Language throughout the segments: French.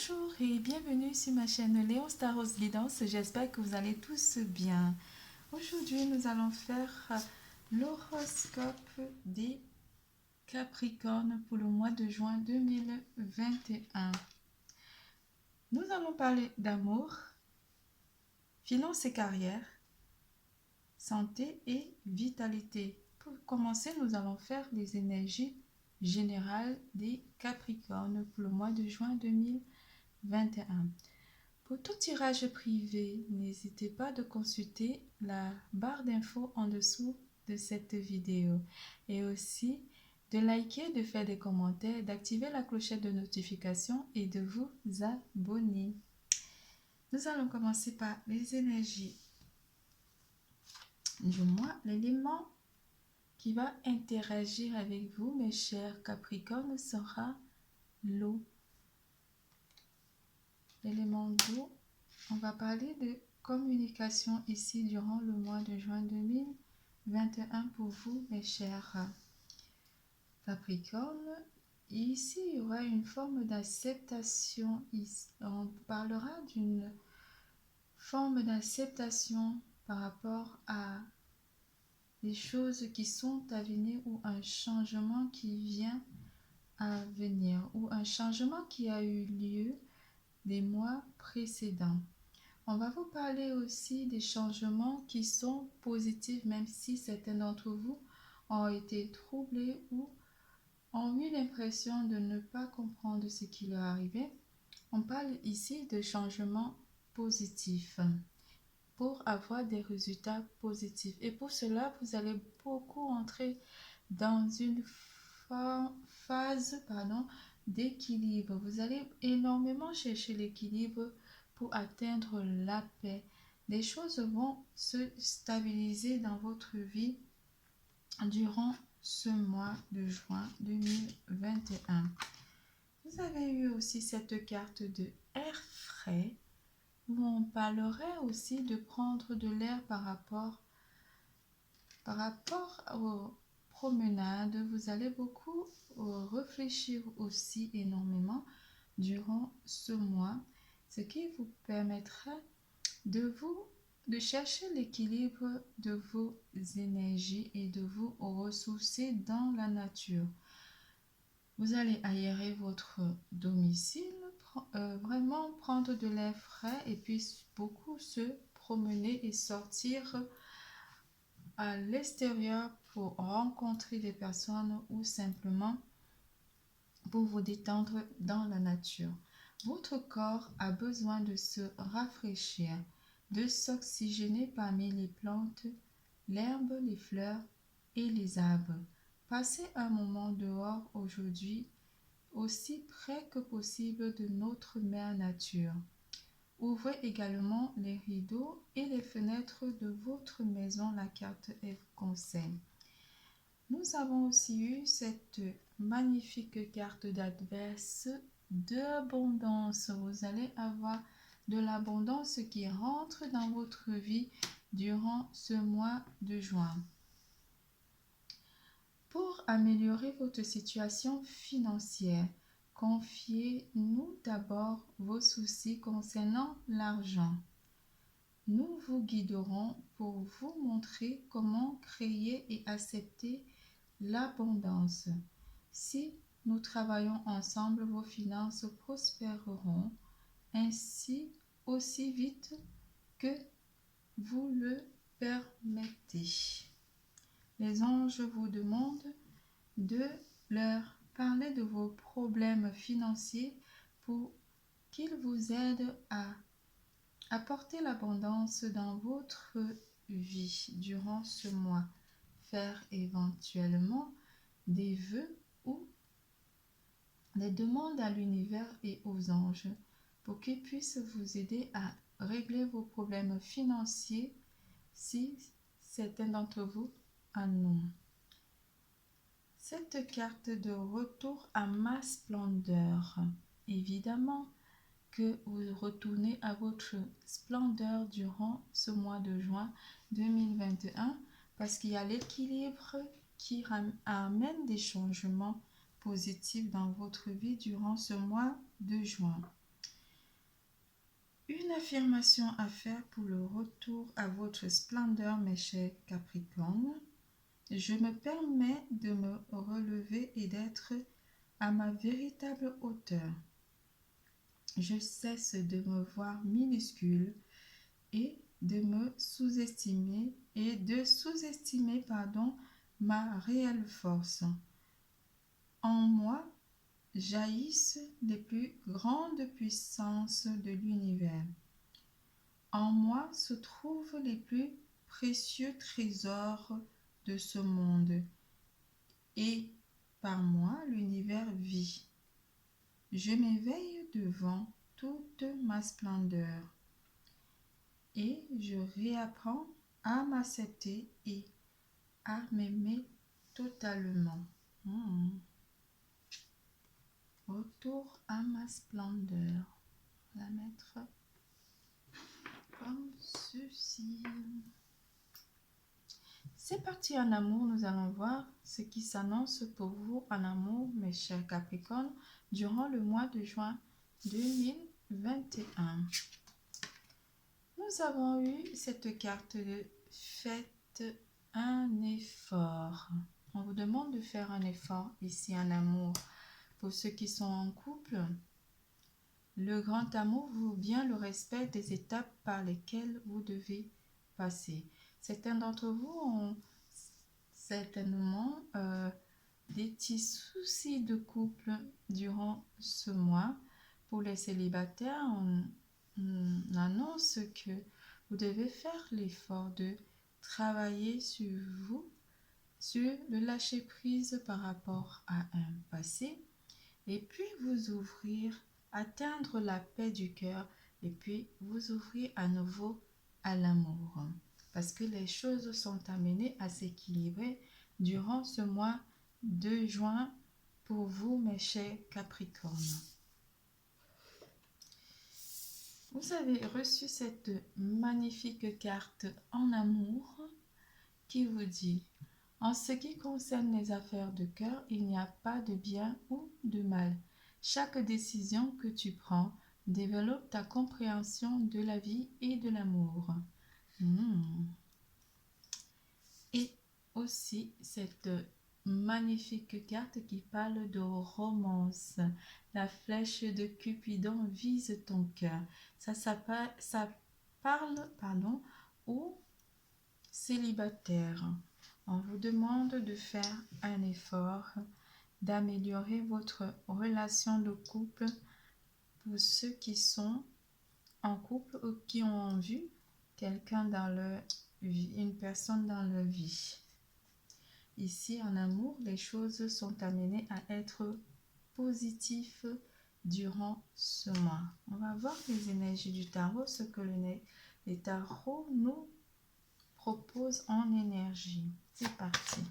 Bonjour et bienvenue sur ma chaîne Léon Staros Guidance. J'espère que vous allez tous bien. Aujourd'hui, nous allons faire l'horoscope des Capricornes pour le mois de juin 2021. Nous allons parler d'amour, finances et carrière, santé et vitalité. Pour commencer, nous allons faire les énergies générales des Capricornes pour le mois de juin 2021. Pour tout tirage privé, n'hésitez pas de consulter la barre d'infos en dessous de cette vidéo et aussi de liker, de faire des commentaires, d'activer la clochette de notification et de vous abonner. Nous allons commencer par les énergies du mois. L'élément qui va interagir avec vous, mes chers Capricornes, sera l'eau. L'élément d'eau, on va parler de communication ici durant le mois de juin 2021 pour vous, mes chers Capricornes. Ici, il y aura une forme d'acceptation. On parlera d'une forme d'acceptation par rapport à des choses qui sont à venir ou un changement qui vient à venir ou un changement qui a eu lieu des mois précédents. On va vous parler aussi des changements qui sont positifs, même si certains d'entre vous ont été troublés ou ont eu l'impression de ne pas comprendre ce qui leur arrivait. On parle ici de changements positifs pour avoir des résultats positifs. Et pour cela, vous allez beaucoup entrer dans une phase d'équilibre. Vous allez énormément chercher l'équilibre pour atteindre la paix. Les choses vont se stabiliser dans votre vie durant ce mois de juin 2021. Vous avez eu aussi cette carte de air frais où on parlerait aussi de prendre de l'air par rapport aux promenades. Vous allez beaucoup réfléchir aussi énormément durant ce mois, ce qui vous permettra de chercher l'équilibre de vos énergies et de vous ressourcer dans la nature. Vous allez aérer votre domicile, vraiment prendre de l'air frais et puis beaucoup se promener et sortir à l'extérieur pour rencontrer des personnes ou simplement pour vous détendre dans la nature. Votre corps a besoin de se rafraîchir, de s'oxygéner parmi les plantes, l'herbe, les fleurs et les arbres. Passez un moment dehors aujourd'hui, aussi près que possible de notre mère nature. Ouvrez également les rideaux et les fenêtres de votre maison, la carte F conseil. Nous avons aussi eu cette magnifique carte d'adverse d'abondance. Vous allez avoir de l'abondance qui rentre dans votre vie durant ce mois de juin. Pour améliorer votre situation financière, confiez-nous d'abord vos soucis concernant l'argent. Nous vous guiderons pour vous montrer comment créer et accepter l'abondance. Si nous travaillons ensemble, vos finances prospéreront ainsi aussi vite que vous le permettez. Les anges vous demandent de leur parler de vos problèmes financiers pour qu'ils vous aident à apporter l'abondance dans votre vie durant ce mois. Faire éventuellement des vœux ou des demandes à l'univers et aux anges pour qu'ils puissent vous aider à régler vos problèmes financiers si certains d'entre vous en ont. Cette carte de retour à ma splendeur, évidemment que vous retournez à votre splendeur durant ce mois de juin 2021 parce qu'il y a l'équilibre qui amène des changements positifs dans votre vie durant ce mois de juin. Une affirmation à faire pour le retour à votre splendeur, mes chers Capricornes. Je me permets de me relever et d'être à ma véritable hauteur. Je cesse de me voir minuscule et de me sous-estimer ma réelle force. En moi jaillissent les plus grandes puissances de l'univers. En moi se trouvent les plus précieux trésors de ce monde, et par moi l'univers vit. Je m'éveille devant toute ma splendeur, et je réapprends à m'accepter et à m'aimer totalement. Retour à ma splendeur. On va la mettre comme ceci. C'est parti en amour, nous allons voir ce qui s'annonce pour vous en amour, mes chers Capricornes, durant le mois de juin 2021. Nous avons eu cette carte de faites un effort. On vous demande de faire un effort ici en amour. Pour ceux qui sont en couple, le grand amour vaut bien le respect des étapes par lesquelles vous devez passer. Certains d'entre vous ont certainement des petits soucis de couple durant ce mois. Pour les célibataires, on annonce que vous devez faire l'effort de travailler sur vous, sur le lâcher prise par rapport à un passé, et puis vous ouvrir, atteindre la paix du cœur, et puis vous ouvrir à nouveau à l'amour. Parce que les choses sont amenées à s'équilibrer durant ce mois de juin pour vous, mes chers Capricornes. Vous avez reçu cette magnifique carte en amour qui vous dit: en ce qui concerne les affaires de cœur, il n'y a pas de bien ou de mal. Chaque décision que tu prends développe ta compréhension de la vie et de l'amour. Et aussi cette magnifique carte qui parle de romance. La flèche de Cupidon vise ton cœur. Ça parle aux célibataires. On vous demande de faire un effort, d'améliorer votre relation de couple. Pour ceux qui sont en couple ou qui ont vu quelqu'un dans leur vie, une personne dans leur vie. Ici, en amour, les choses sont amenées à être positives durant ce mois. On va voir les énergies du tarot, ce que les tarots nous proposent en énergie. C'est parti.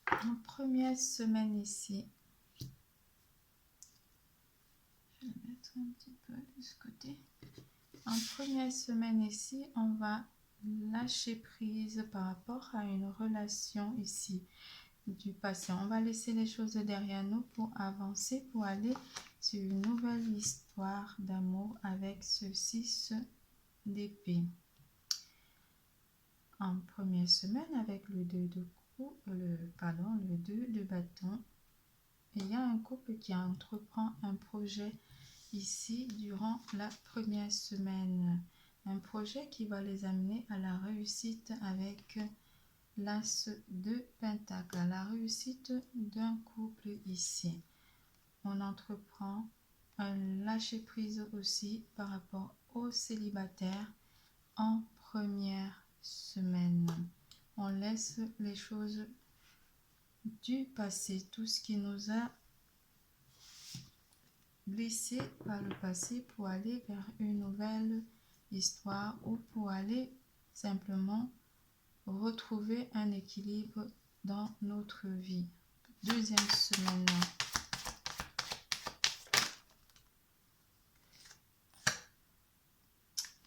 En première semaine ici, je vais mettre un petit peu de ce côté. En première semaine ici, on va lâcher prise par rapport à une relation ici du passé. On va laisser les choses derrière nous pour avancer, pour aller sur une nouvelle histoire d'amour avec ce 6 d'épée. En première semaine, avec le 2 de coupe, le 2 de bâton, il y a un couple qui entreprend un projet ici durant la première semaine. Un projet qui va les amener à la réussite avec l'As de Pentacle, à la réussite d'un couple ici. On entreprend un lâcher-prise aussi par rapport aux célibataires en première semaine. On laisse les choses du passé, tout ce qui nous a blessés par le passé pour aller vers une nouvelle histoire ou pour aller simplement retrouver un équilibre dans notre vie. Deuxième semaine.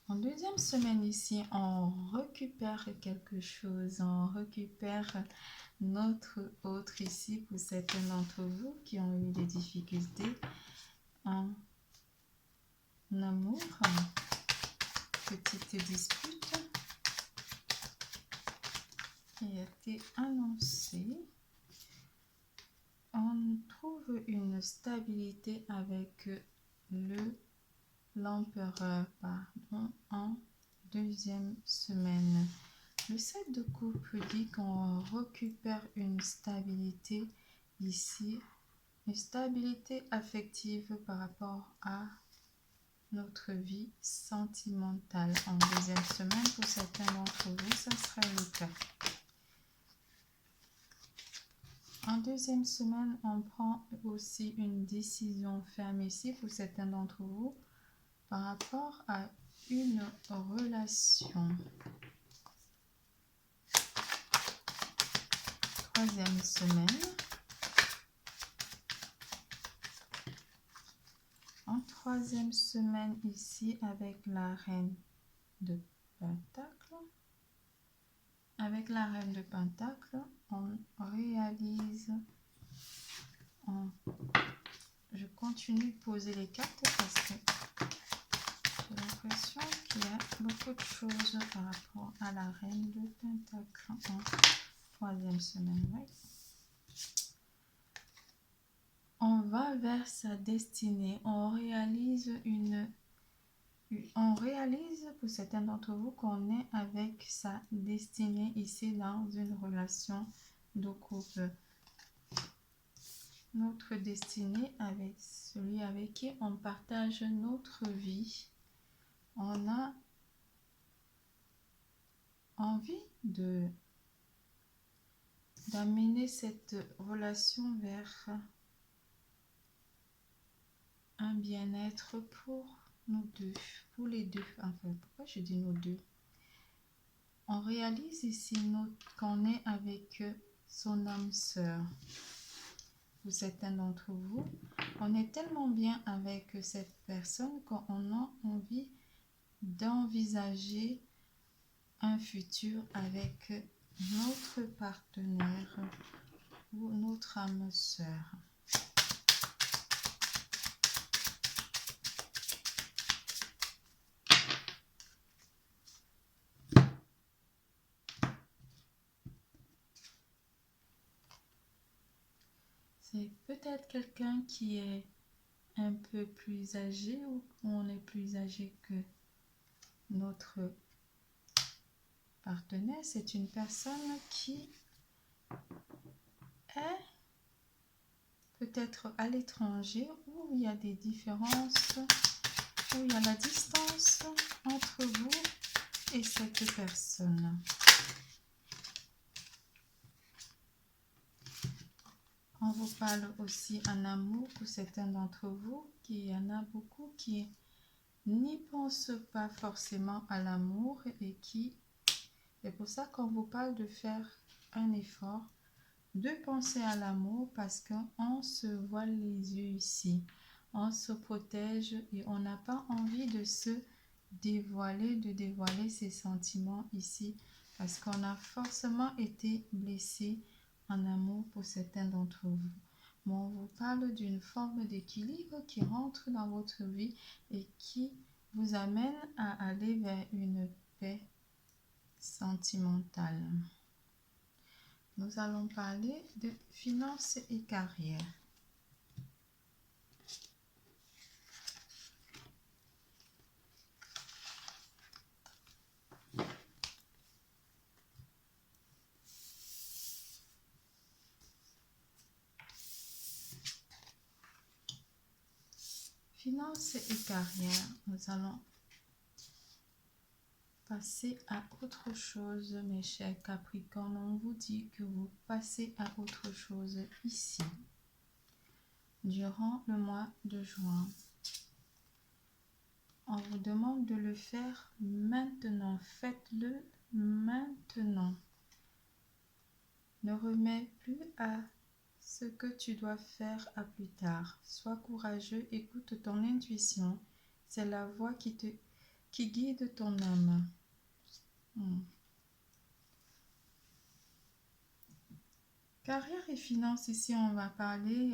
En deuxième semaine ici, on récupère quelque chose, on récupère notre autre ici pour certains d'entre vous qui ont eu des difficultés en amour, petite dispute qui a été annoncée. On trouve une stabilité avec l'empereur, en deuxième semaine. Le 7 de coupe dit qu'on récupère une stabilité ici, une stabilité affective par rapport à notre vie sentimentale. En deuxième semaine, pour certains d'entre vous, ça sera le cas. En deuxième semaine, on prend aussi une décision ferme ici pour certains d'entre vous par rapport à une relation. Troisième semaine. En troisième semaine ici avec la reine de Pentacle. Avec la reine de Pentacle, on réalise, je continue de poser les cartes parce que j'ai l'impression qu'il y a beaucoup de choses par rapport à la reine de Pentacle en troisième semaine. Ouais. On va vers sa destinée, on réalise pour certains d'entre vous qu'on est avec sa destinée ici dans une relation de couple. Notre destinée avec celui avec qui on partage notre vie. On a envie d'amener cette relation vers un bien-être pour nous deux, pour les deux. Enfin, pourquoi je dis nous deux? On réalise ici qu'on est avec son âme sœur. Pour certains d'entre vous, on est tellement bien avec cette personne qu'on a envie d'envisager un futur avec notre partenaire ou notre âme sœur. C'est peut-être quelqu'un qui est un peu plus âgé ou on est plus âgé que notre partenaire. C'est une personne qui est peut-être à l'étranger où il y a des différences, où il y a la distance entre vous et cette personne. On vous parle aussi en amour pour certains d'entre vous, qu'il y en a beaucoup qui n'y pensent pas forcément à l'amour et qui, c'est pour ça qu'on vous parle de faire un effort, de penser à l'amour parce qu'on se voile les yeux ici, on se protège et on n'a pas envie de se dévoiler, de dévoiler ses sentiments ici parce qu'on a forcément été blessé en amour pour certains d'entre vous. Mais on vous parle d'une forme d'équilibre qui rentre dans votre vie et qui vous amène à aller vers une paix sentimentale. Nous allons parler de finances et carrière. Finances et carrière, nous allons passer à autre chose, mes chers Capricornes. On vous dit que vous passez à autre chose ici, durant le mois de juin. on vous demande de le faire maintenant. Faites-le maintenant. Ne remets plus à ce que tu dois faire à plus tard. Sois courageux, écoute ton intuition. C'est la voix qui guide ton âme. Carrière et finances, ici on va parler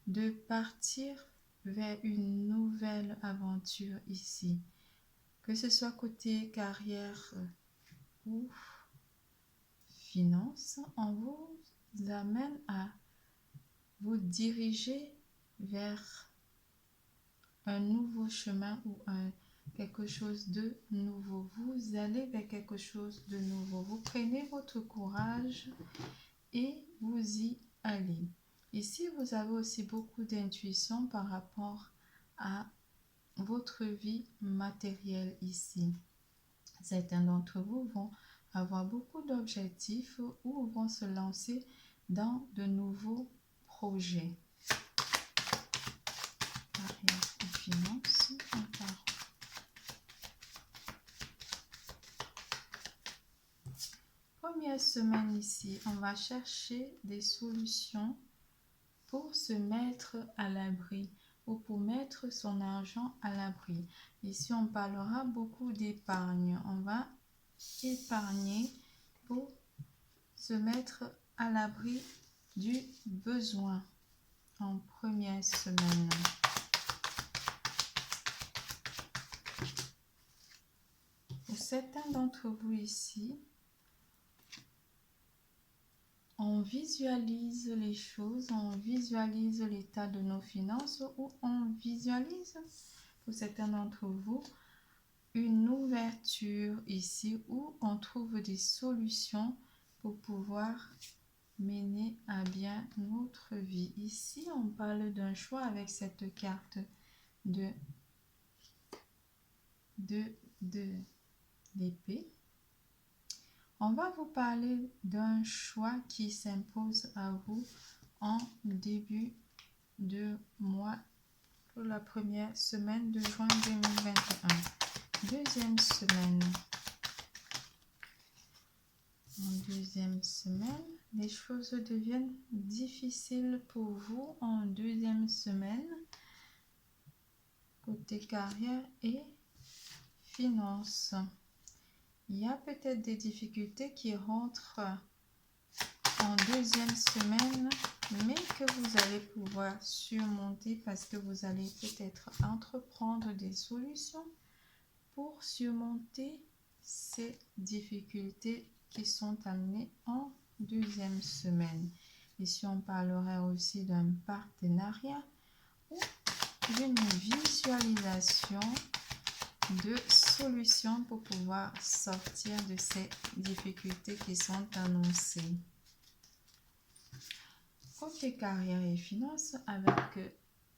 de partir vers une nouvelle aventure ici. Que ce soit côté carrière ou finances, on vous amène à vous diriger vers un nouveau chemin ou quelque chose de nouveau. Vous allez vers quelque chose de nouveau. Vous prenez votre courage et vous y allez. Ici, vous avez aussi beaucoup d'intuition par rapport à votre vie matérielle ici. Certains d'entre vous vont avoir beaucoup d'objectifs ou vont se lancer dans de nouveaux projets. Carrière et finances, première semaine ici, on va chercher des solutions pour se mettre à l'abri ou pour mettre son argent à l'abri. Ici, on parlera beaucoup d'épargne. On va épargner pour se mettre à l'abri du besoin en première semaine. Pour certains d'entre vous ici, on visualise les choses, on visualise l'état de nos finances ou on visualise, pour certains d'entre vous, une ouverture ici où on trouve des solutions pour pouvoir mener à bien notre vie. Ici, on parle d'un choix avec cette carte d'épée. On va vous parler d'un choix qui s'impose à vous en début de mois pour la première semaine de juin 2021. Deuxième semaine. En deuxième semaine, les choses deviennent difficiles pour vous en deuxième semaine, côté carrière et finances. Il y a peut-être des difficultés qui rentrent en deuxième semaine, mais que vous allez pouvoir surmonter parce que vous allez peut-être entreprendre des solutions pour surmonter ces difficultés qui sont amenées en deuxième semaine. Ici, on parlerait aussi d'un partenariat ou d'une visualisation de solutions pour pouvoir sortir de ces difficultés qui sont annoncées. Côté carrière et finances, avec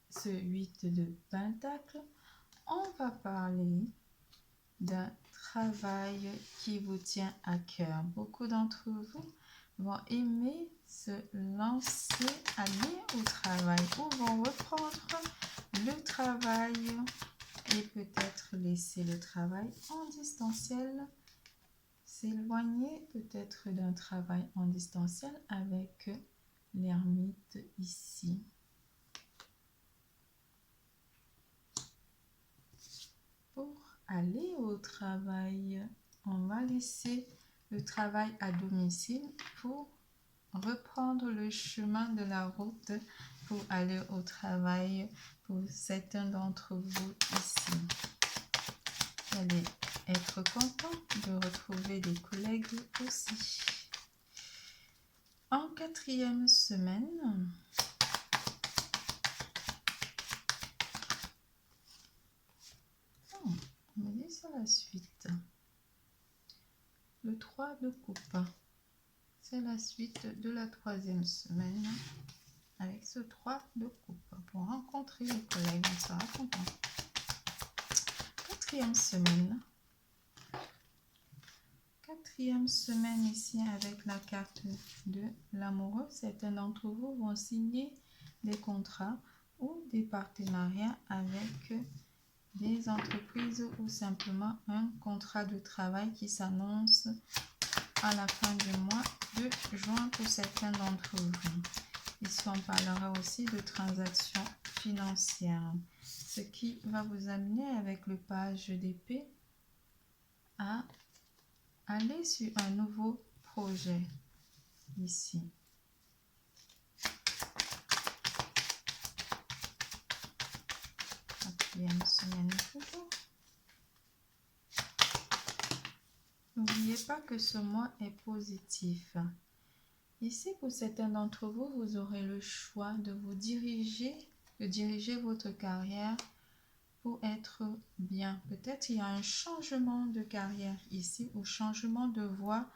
ce 8 de Pentacle, on va parler d'un travail qui vous tient à cœur. Beaucoup d'entre vous vont aimer se lancer, aller au travail ou vont reprendre le travail et peut-être laisser le travail en distanciel, s'éloigner peut-être d'un travail en distanciel avec l'ermite ici. Pour aller au travail, on va laisser le travail à domicile pour reprendre le chemin de la route pour aller au travail pour certains d'entre vous ici. Vous allez être content de retrouver des collègues aussi. En quatrième semaine, on me dit sur la suite. Le 3 de coupe. C'est la suite de la troisième semaine avec ce 3 de coupe. Pour rencontrer les collègues, on sera content. Quatrième semaine. Quatrième semaine ici avec la carte de l'amoureux. Certains d'entre vous vont signer des contrats ou des partenariats avec des entreprises ou simplement un contrat de travail qui s'annonce à la fin du mois de juin pour certains d'entre vous. Ici, on parlera aussi de transactions financières, ce qui va vous amener avec le page d'épée à aller sur un nouveau projet ici. Quatrième semaine toujours. N'oubliez pas que ce mois est positif. Ici, pour certains d'entre vous, vous aurez le choix de vous diriger, de diriger votre carrière pour être bien. Peut-être il y a un changement de carrière ici ou changement de voie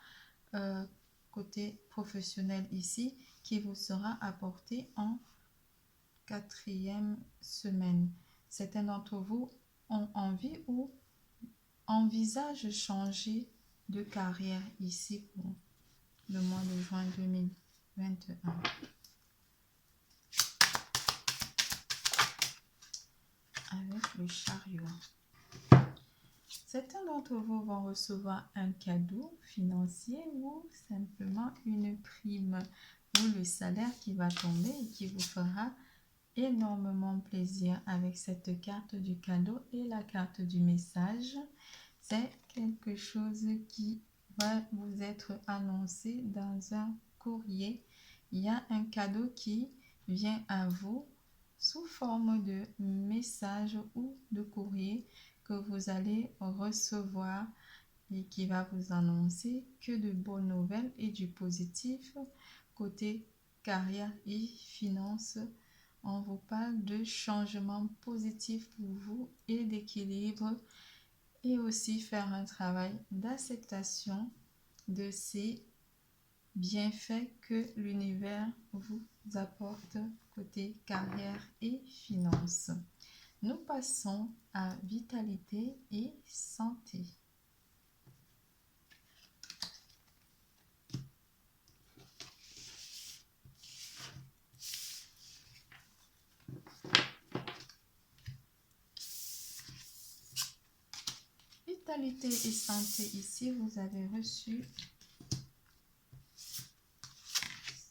côté professionnel ici qui vous sera apporté en quatrième semaine. Certains d'entre vous ont envie ou envisagent changer de carrière ici pour le mois de juin 2021. Avec le chariot. Certains d'entre vous vont recevoir un cadeau financier ou simplement une prime ou le salaire qui va tomber et qui vous fera énormément plaisir avec cette carte du cadeau et la carte du message. C'est quelque chose qui va vous être annoncé dans un courrier. Il y a un cadeau qui vient à vous sous forme de message ou de courrier que vous allez recevoir et qui va vous annoncer que de bonnes nouvelles et du positif côté carrière et finances. On vous parle de changements positifs pour vous et d'équilibre et aussi faire un travail d'acceptation de ces bienfaits que l'univers vous apporte côté carrière et finances. Nous passons à vitalité et santé. Vitalité et santé, ici vous avez reçu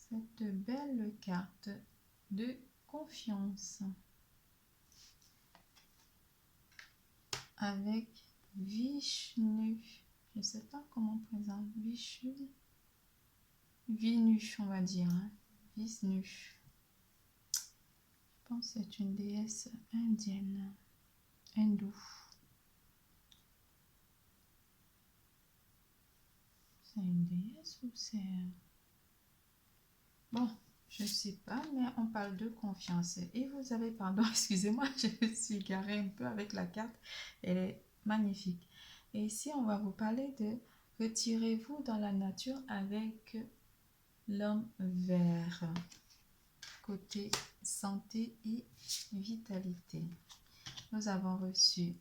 cette belle carte de confiance avec Vishnu. Je ne sais pas comment on présente Vishnu. Vinu, on va dire. Vishnu. Je pense que c'est une déesse indienne. Hindoue. C'est une déesse ou c'est... Bon, je ne sais pas, mais on parle de confiance. Et vous avez, pardon, excusez-moi, je me suis égarée un peu avec la carte. Elle est magnifique. Et ici, on va vous parler de retirez-vous dans la nature avec l'homme vert. Côté santé et vitalité. Nous avons reçu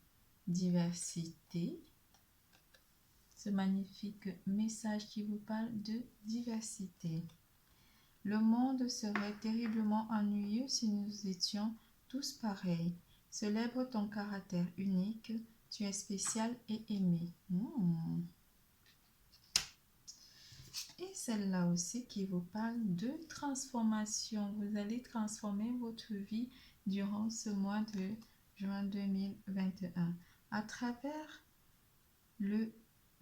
diversité. Ce magnifique message qui vous parle de diversité. Le monde serait terriblement ennuyeux si nous étions tous pareils. Célèbre ton caractère unique. Tu es spécial et aimé. Et celle-là aussi qui vous parle de transformation. Vous allez transformer votre vie durant ce mois de juin 2021 à travers le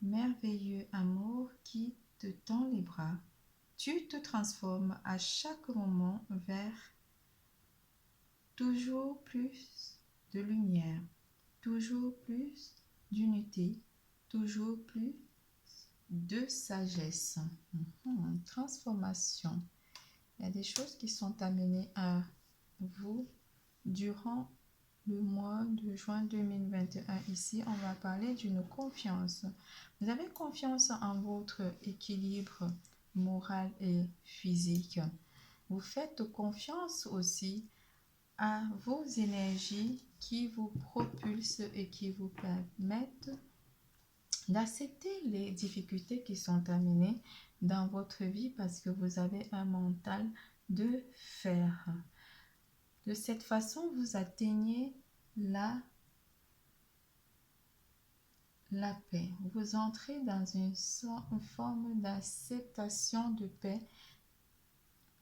merveilleux amour qui te tend les bras. Tu te transformes à chaque moment vers toujours plus de lumière, toujours plus d'unité, toujours plus de sagesse. Transformation. Il y a des choses qui sont amenées à vous durant le mois de juin 2021. Ici, on va parler d'une confiance. Vous avez confiance en votre équilibre moral et physique. Vous faites confiance aussi à vos énergies qui vous propulsent et qui vous permettent d'accepter les difficultés qui sont amenées dans votre vie parce que vous avez un mental de fer. De cette façon, vous atteignez la la paix. Vous entrez dans une forme d'acceptation de paix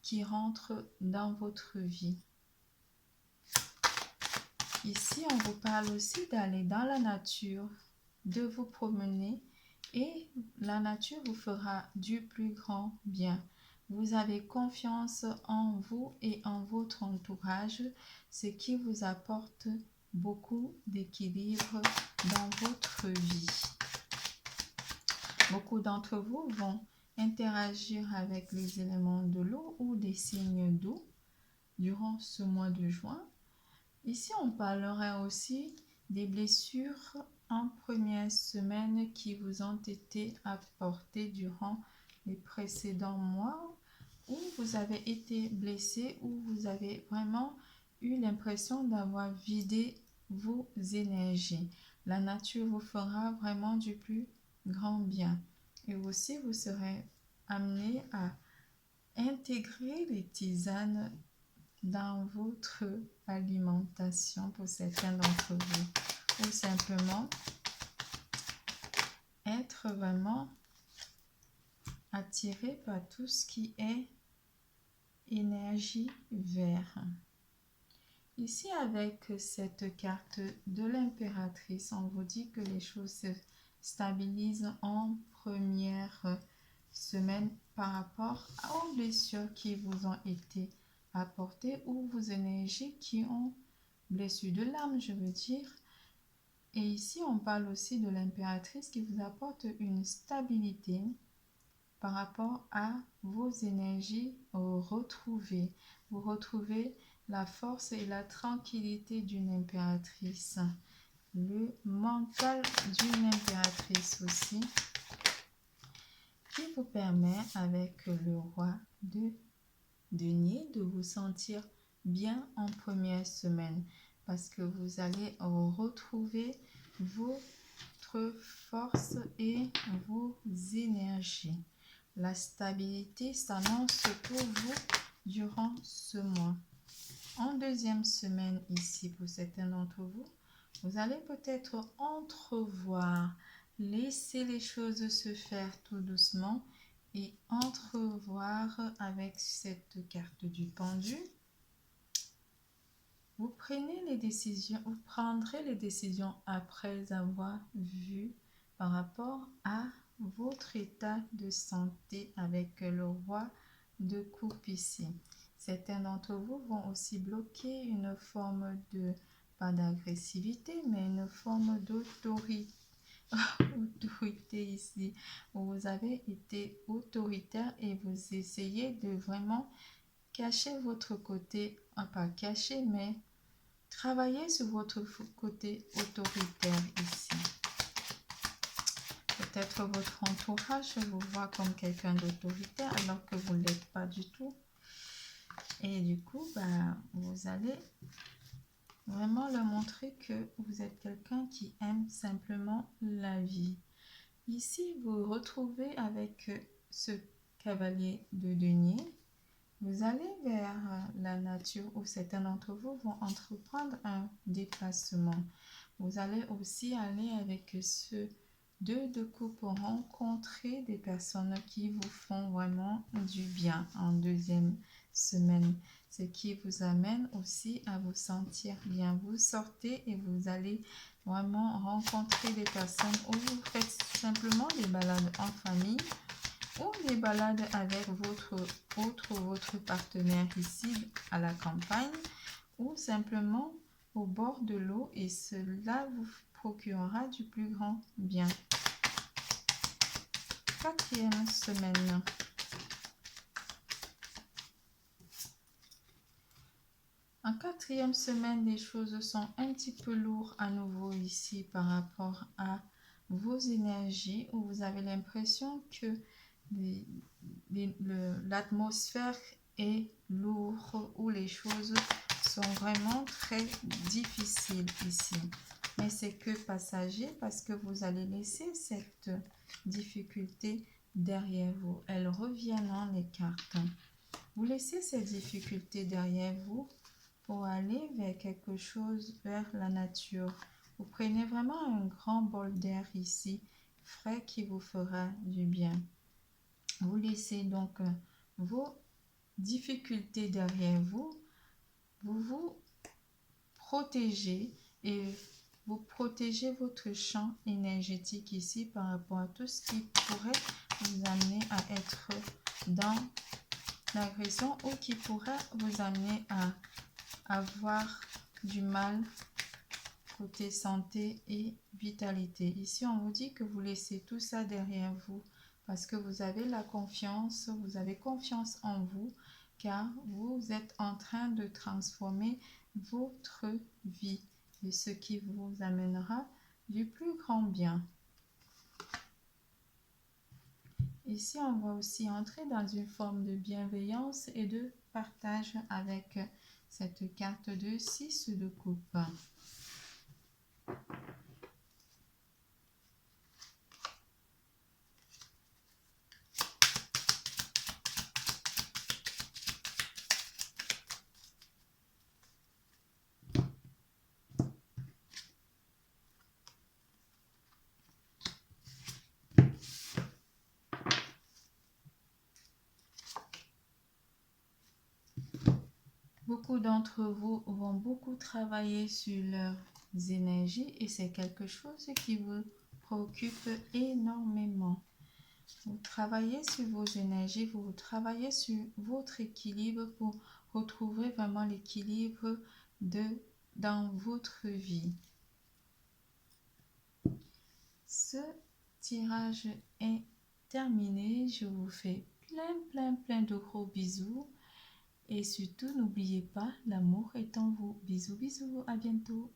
qui rentre dans votre vie. Ici, on vous parle aussi d'aller dans la nature, de vous promener et la nature vous fera du plus grand bien. Vous avez confiance en vous et en votre entourage, ce qui vous apporte beaucoup d'équilibre dans votre vie. Beaucoup d'entre vous vont interagir avec les éléments de l'eau ou des signes d'eau durant ce mois de juin. Ici, on parlera aussi des blessures en première semaine qui vous ont été apportées durant les précédents mois où vous avez été blessé, où vous avez vraiment eu l'impression d'avoir vidé vos énergies. La nature vous fera vraiment du plus grand bien. Et aussi, vous serez amené à intégrer les tisanes dans votre alimentation pour certains d'entre vous, ou simplement être vraiment attiré par tout ce qui est énergie verte. Ici, avec cette carte de l'impératrice, on vous dit que les choses se stabilisent en première semaine par rapport aux blessures qui vous ont été apportées ou vos énergies qui ont blessure de l'âme, je veux dire. Et ici, on parle aussi de l'impératrice qui vous apporte une stabilité par rapport à vos énergies retrouvées. Vous retrouvez la force et la tranquillité d'une impératrice. Le mental d'une impératrice aussi, qui vous permet avec le roi de denier de vous sentir bien en première semaine parce que vous allez retrouver votre force et vos énergies. La stabilité s'annonce pour vous durant ce mois. En deuxième semaine ici, pour certains d'entre vous, vous allez peut-être entrevoir, laisser les choses se faire tout doucement et entrevoir avec cette carte du pendu. Vous prendrez les décisions après avoir vu par rapport à votre état de santé avec le roi de coupe ici. Certains d'entre vous vont aussi bloquer une forme de, pas d'agressivité, mais une forme d'autorité ici. Vous avez été autoritaire et vous essayez de vraiment cacher votre côté, pas cacher, mais travailler sur votre côté autoritaire ici. Peut-être votre entourage vous voit comme quelqu'un d'autoritaire alors que vous ne l'êtes pas du tout. Et du coup, vous allez vraiment leur montrer que vous êtes quelqu'un qui aime simplement la vie. Ici, vous vous retrouvez avec ce cavalier de denier. Vous allez vers la nature où certains d'entre vous vont entreprendre un déplacement. Vous allez aussi aller avec ce 2 de coupe pour rencontrer des personnes qui vous font vraiment du bien en deuxième semaine. Ce qui vous amène aussi à vous sentir bien. Vous sortez et vous allez vraiment rencontrer des personnes où vous faites simplement des balades en famille ou des balades avec votre partenaire ici à la campagne ou simplement au bord de l'eau et cela vous procurera du plus grand bien. Quatrième semaine. En quatrième semaine, les choses sont un petit peu lourdes à nouveau ici par rapport à vos énergies où vous avez l'impression que l'atmosphère est lourde, où les choses sont vraiment très difficiles ici. Mais c'est que passager parce que vous allez laisser cette difficulté derrière vous. Elles reviennent dans les cartes. Vous laissez ces difficultés derrière vous pour aller vers quelque chose, vers la nature, Vous prenez vraiment un grand bol d'air ici, frais, qui vous fera du bien. Vous laissez donc vos difficultés derrière vous. Vous vous protégez et vous protégez votre champ énergétique ici par rapport à tout ce qui pourrait vous amener à être dans l'agression ou qui pourrait vous amener à avoir du mal côté santé et vitalité. Ici, on vous dit que vous laissez tout ça derrière vous parce que vous avez la confiance, vous avez confiance en vous car vous êtes en train de transformer votre vie et ce qui vous amènera du plus grand bien. Ici, on va aussi entrer dans une forme de bienveillance et de partage avec cette carte de 6 de coupe. Beaucoup d'entre vous vont beaucoup travailler sur leurs énergies et c'est quelque chose qui vous préoccupe énormément. Vous travaillez sur vos énergies, vous travaillez sur votre équilibre pour retrouver vraiment l'équilibre dans votre vie. Ce tirage est terminé. Je vous fais plein de gros bisous. Et surtout, n'oubliez pas, l'amour est en vous. Bisous, bisous, à bientôt.